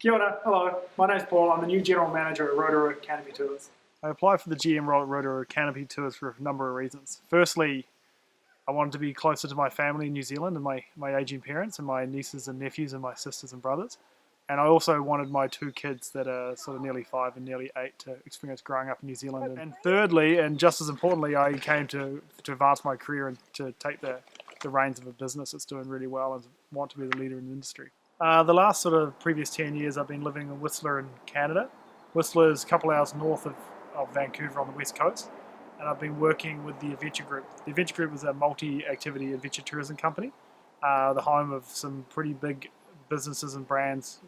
Kia ora, hello. My name's Paul. I'm the new General Manager at Rotorua Canopy Tours. I applied for the GM role at Rotorua Canopy Tours for a number of reasons. Firstly, I wanted to be closer to my family in New Zealand and my aging parents and my nieces and nephews and my sisters and brothers. And I also wanted my two kids that are sort of nearly 5 and nearly 8 to experience growing up in New Zealand. And thirdly, and just as importantly, I came to advance my career and to take the reins of a business that's doing really well and want to be the leader in the industry. The last sort of previous 10 years I've been living in Whistler in Canada. Whistler is a couple hours north of Vancouver on the west coast, and I've been working with the Adventure Group. The Adventure Group is a multi-activity adventure tourism company, the home of some pretty big businesses and brands,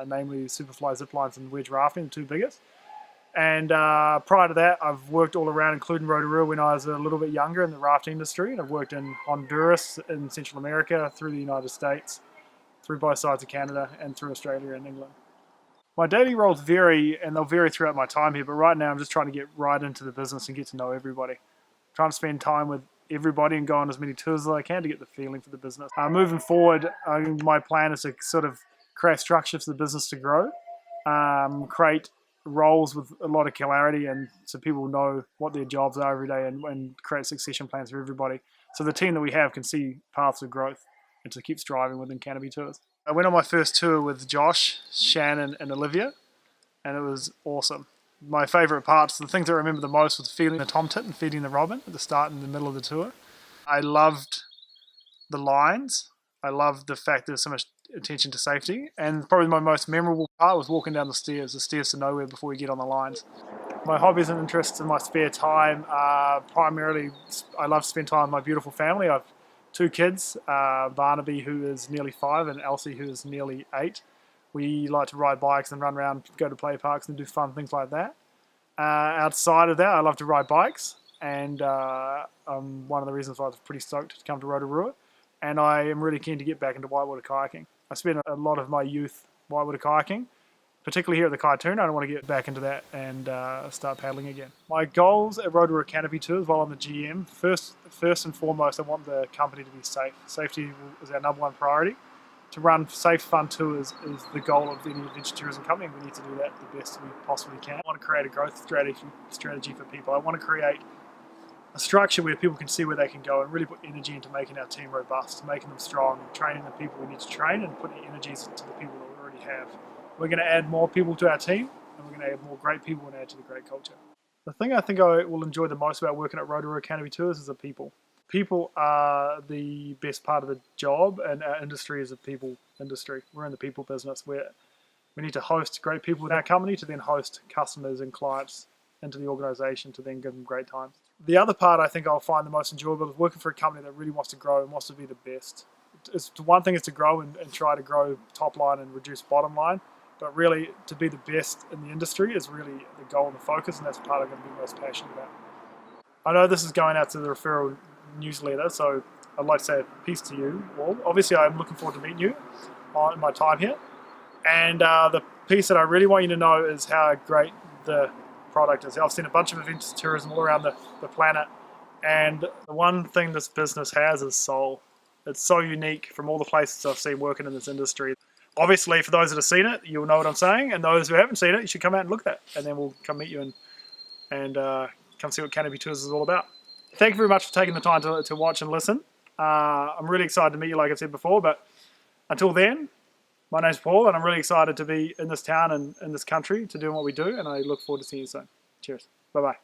namely Superfly Ziplines and Wedge Rafting, the two biggest. And prior to that, I've worked all around, including Rotorua, when I was a little bit younger in the rafting industry. And I've worked in Honduras, in Central America, through the United States, through both sides of Canada, and through Australia and England. My daily roles vary, and they'll vary throughout my time here, but right now I'm just trying to get right into the business and get to know everybody. Trying to spend time with everybody and go on as many tours as I can to get the feeling for the business. Moving forward, my plan is to sort of create structure for the business to grow, create roles with a lot of clarity, and so people know what their jobs are every day, and create succession plans for everybody. So the team that we have can see paths of growth and to keep striving within Canopy Tours. I went on my first tour with Josh, Shannon and Olivia, and it was awesome. My favourite parts, the things I remember the most, was feeding the tomtit and feeding the robin at the start and the middle of the tour. I loved the lines. I loved the fact there's so much attention to safety, and probably my most memorable part was walking down the stairs to nowhere before we get on the lines. My hobbies and interests in my spare time are primarily, I love to spend time with my beautiful family. I've two kids, Barnaby, who is nearly 5, and Elsie, who is nearly 8. We like to ride bikes and run around, go to play parks and do fun things like that. Outside of that, I love to ride bikes, and one of the reasons why I was pretty stoked to come to Rotorua. And I am really keen to get back into whitewater kayaking. I spent a lot of my youth whitewater kayaking, particularly here at the Kaituna. I want to get back into that and start paddling again. My goals at Rotorua Canopy Tours while I'm the GM, first and foremost, I want the company to be safe. Safety is our #1 priority. To run safe, fun tours is the goal of any adventure tourism company, and we need to do that the best we possibly can. I want to create a growth strategy for people. I want to create a structure where people can see where they can go and really put energy into making our team robust, making them strong, training the people we need to train, and putting energies into the people that we already have. We're going to add more people to our team, and we're going to add more great people and add to the great culture. The thing I think I will enjoy the most about working at Rotorua Canopy Tours is the people. People are the best part of the job, and our industry is a people industry. We're in the people business where we need to host great people in our company to then host customers and clients into the organisation to then give them great times. The other part I think I'll find the most enjoyable is working for a company that really wants to grow and wants to be the best. One thing is to grow and try to grow top line and reduce bottom line, but really to be the best in the industry is really the goal and the focus, and that's the part I'm going to be most passionate about. I know this is going out to the referral newsletter, so I'd like to say a piece to you all. Obviously I'm looking forward to meeting you in my time here, and the piece that I really want you to know is how great the product is. I've seen a bunch of adventure tourism all around the planet, and the one thing this business has is soul. It's so unique from all the places I've seen working in this industry. Obviously, for those that have seen it, you'll know what I'm saying, and those who haven't seen it, you should come out and look at it, and then we'll come meet you and come see what Canopy Tours is all about. Thank you very much for taking the time to watch and listen. I'm really excited to meet you, like I said before, but until then, my name's Paul, and I'm really excited to be in this town and in this country to do what we do, and I look forward to seeing you soon. Cheers. Bye-bye.